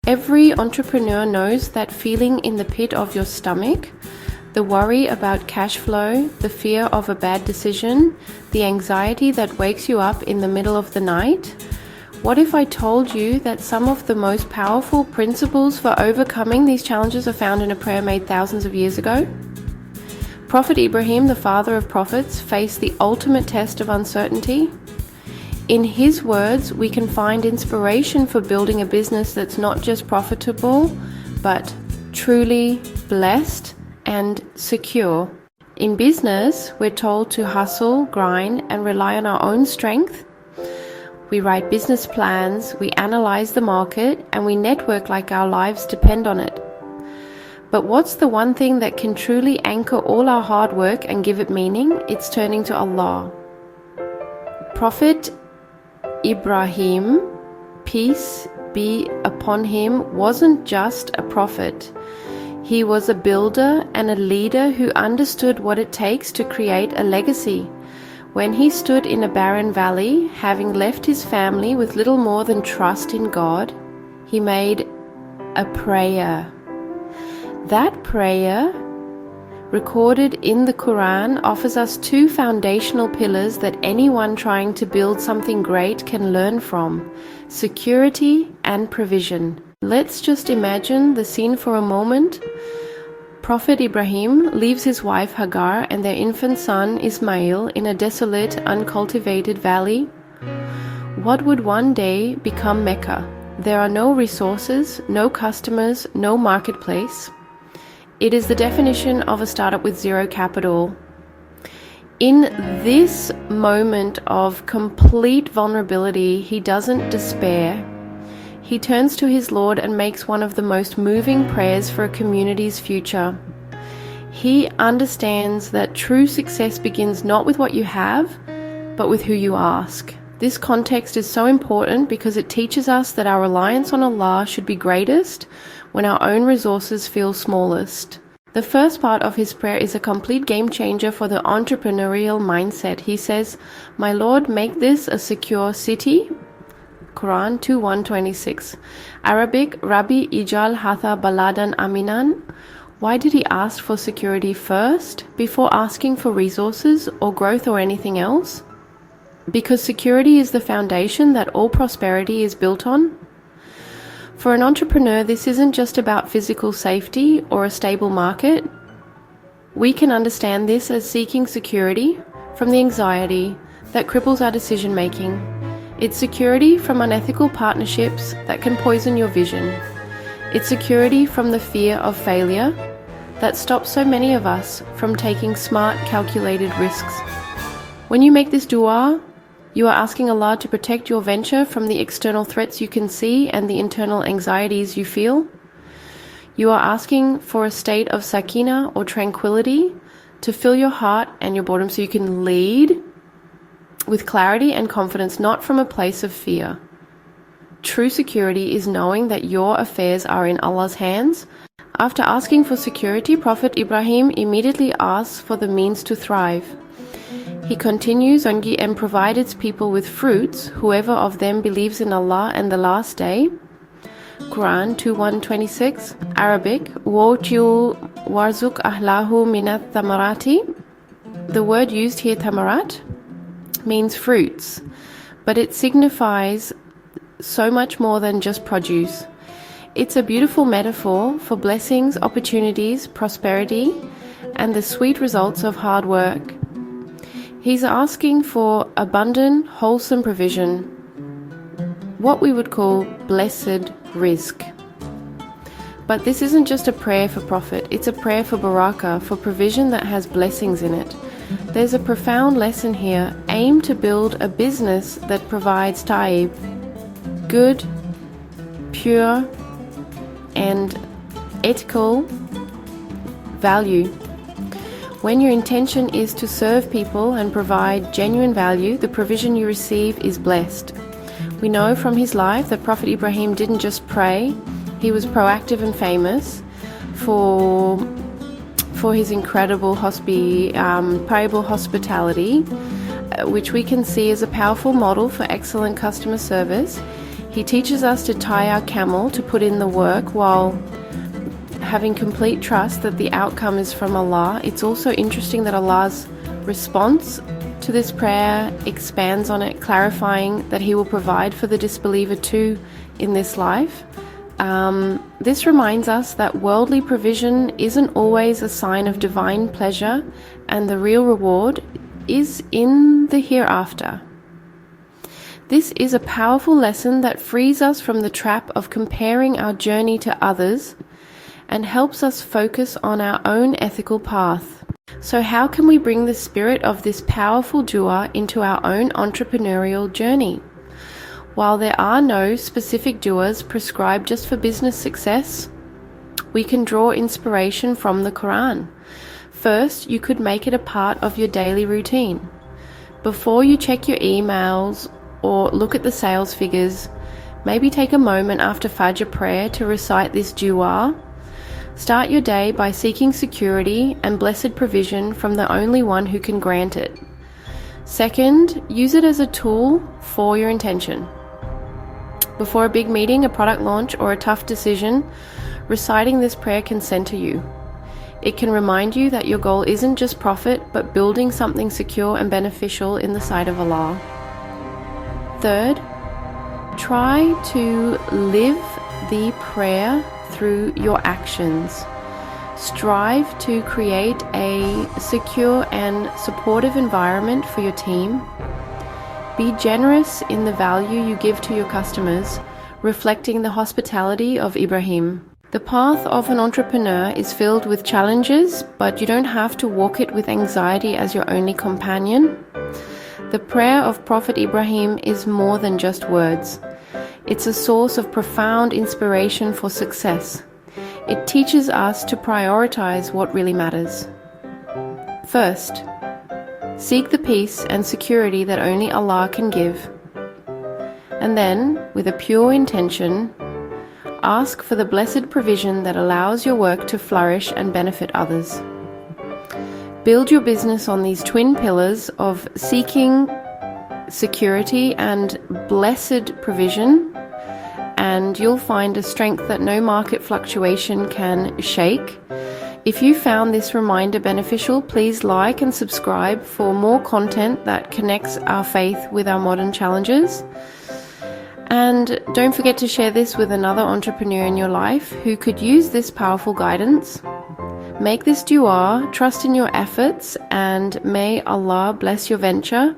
Every entrepreneur knows that feeling in the pit of your stomach, the worry about cash flow, the fear of a bad decision, the anxiety that wakes you up in the middle of the night. What if I told you that some of the most powerful principles for overcoming these challenges are found in a prayer made thousands of years ago? Prophet Ibrahim, the father of prophets, faced the ultimate test of uncertainty. In his words, we can find inspiration for building a business that's not just profitable, but truly blessed and secure. In business, we're told to hustle, grind, and rely on our own strength. We write business plans, we analyze the market, and we network like our lives depend on it. But what's the one thing that can truly anchor all our hard work and give it meaning? It's turning to Allah. Prophet Ibrahim, peace be upon him, wasn't just a prophet. He was a builder and a leader who understood what it takes to create a legacy. When he stood in a barren valley, having left his family with little more than trust in God, he made a prayer. That prayer, recorded in the Quran, offers us two foundational pillars that anyone trying to build something great can learn from: security and provision. Let's just imagine the scene for a moment. Prophet Ibrahim leaves his wife Hagar and their infant son Ismail in a desolate, uncultivated valley. What would one day become Mecca? There are no resources, no customers, no marketplace. It is the definition of a startup with zero capital. In this moment of complete vulnerability, he doesn't despair. He turns to his Lord and makes one of the most moving prayers for a community's future. He understands that true success begins not with what you have, but with who you ask. This context is so important because it teaches us that our reliance on Allah should be greatest when our own resources feel smallest. The first part of his prayer is a complete game changer for the entrepreneurial mindset. He says, "My Lord, make this a secure city." Quran 2:126. Arabic, Rabbi Ijal Hatha Baladan Aminan. Why did he ask for security first, before asking for resources or growth or anything else? Because security is the foundation that all prosperity is built on. For an entrepreneur, this isn't just about physical safety or a stable market. We can understand this as seeking security from the anxiety that cripples our decision making. It's security from unethical partnerships that can poison your vision. It's security from the fear of failure that stops so many of us from taking smart, calculated risks. When you make this dua, you are asking Allah to protect your venture from the external threats you can see and the internal anxieties you feel. You are asking for a state of sakina or tranquility to fill your heart and your boredom so you can lead with clarity and confidence, not from a place of fear. True security is knowing that your affairs are in Allah's hands. After asking for security, Prophet Ibrahim immediately asks for the means to thrive. He continues on and provide its people with fruits, whoever of them believes in Allah and the last day. Quran 2:126. Arabic, Wotiu warzuk ahlahu minat tamarati. The word used here, tamarat, means fruits, but it signifies so much more than just produce. It's a beautiful metaphor for blessings, opportunities, prosperity, and the sweet results of hard work. He's asking for abundant, wholesome provision, what we would call blessed rizq. But this isn't just a prayer for profit, it's a prayer for barakah, for provision that has blessings in it. There's a profound lesson here. Aim to build a business that provides taib, good, pure, and ethical value. When your intention is to serve people and provide genuine value, the provision you receive is blessed. We know from his life that Prophet Ibrahim didn't just pray, he was proactive and famous for his incredible payable hospitality, which we can see as a powerful model for excellent customer service. He teaches us to tie our camel to put in the work while having complete trust that the outcome is from Allah. It's also interesting that Allah's response to this prayer expands on it, clarifying that He will provide for the disbeliever too in this life. This reminds us that worldly provision isn't always a sign of divine pleasure, and the real reward is in the hereafter. This is a powerful lesson that frees us from the trap of comparing our journey to others and helps us focus on our own ethical path. So how can we bring the spirit of this powerful dua into our own entrepreneurial journey? While there are no specific duas prescribed just for business success, we can draw inspiration from the Quran. First, you could make it a part of your daily routine. Before you check your emails or look at the sales figures, maybe take a moment after Fajr prayer to recite this dua. Start your day by seeking security and blessed provision from the only one who can grant it. Second, use it as a tool for your intention. Before a big meeting, a product launch, or a tough decision, reciting this prayer can center you. It can remind you that your goal isn't just profit, but building something secure and beneficial in the sight of Allah. Third, try to live the prayer through your actions. Strive to create a secure and supportive environment for your team. Be generous in the value you give to your customers, reflecting the hospitality of Ibrahim. The path of an entrepreneur is filled with challenges, but you don't have to walk it with anxiety as your only companion. The prayer of Prophet Ibrahim is more than just words. It's a source of profound inspiration for success. It teaches us to prioritize what really matters. First, seek the peace and security that only Allah can give. And then, with a pure intention, ask for the blessed provision that allows your work to flourish and benefit others. Build your business on these twin pillars of seeking security and blessed provision, and you'll find a strength that no market fluctuation can shake. If you found this reminder beneficial, please like and subscribe for more content that connects our faith with our modern challenges. And don't forget to share this with another entrepreneur in your life who could use this powerful guidance. Make this dua, trust in your efforts, and may Allah bless your venture.